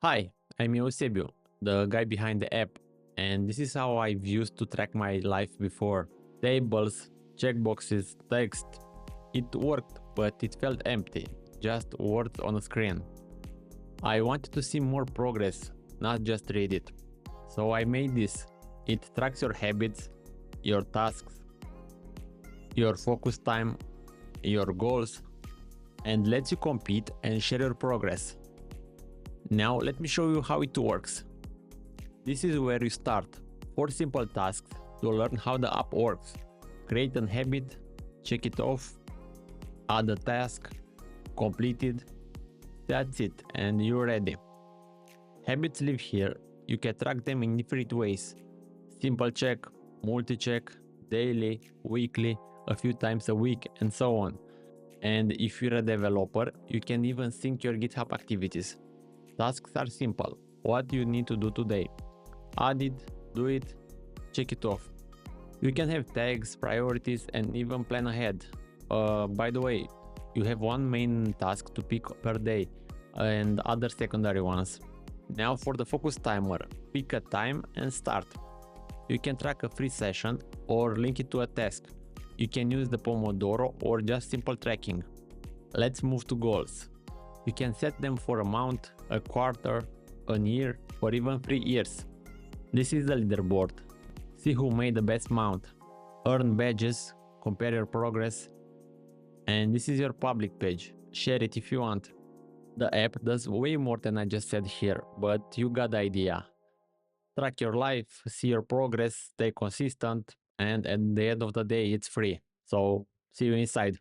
Hi, I'm Eusebio, the guy behind the app, and this is how I've used to track my life before. Tables, checkboxes, text. It worked, but it felt empty, just words on a screen. I wanted to see more progress, not just read it. So I made this. It tracks your habits, your tasks, your focus time, your goals, and lets you compete and share your progress. Now let me show you how it works. This is where you start. 4 simple tasks to learn how the app works. Create a habit, check it off, add a task, completed. That's it, and you're ready. Habits live here. You can track them in different ways. Simple check, multi-check, daily, weekly, a few times a week, and so on. And if you're a developer, you can even sync your GitHub activities. Tasks are simple. What do you need to do today? Add it, do it, check it off. You can have tags, priorities, and even plan ahead. By the way, you have one main task to pick per day and other secondary ones. Now for the focus timer, pick a time and start. You can track a free session or link it to a task. You can use the Pomodoro or just simple tracking. Let's move to goals. You can set them for a month, a quarter, a year, or even 3 years. This is the leaderboard. See who made the best mount. Earn badges, compare your progress. And this is your public page. Share it if you want. The app does way more than I just said here, but you got the idea. Track your life, see your progress, stay consistent, and at the end of the day, it's free. So, see you inside.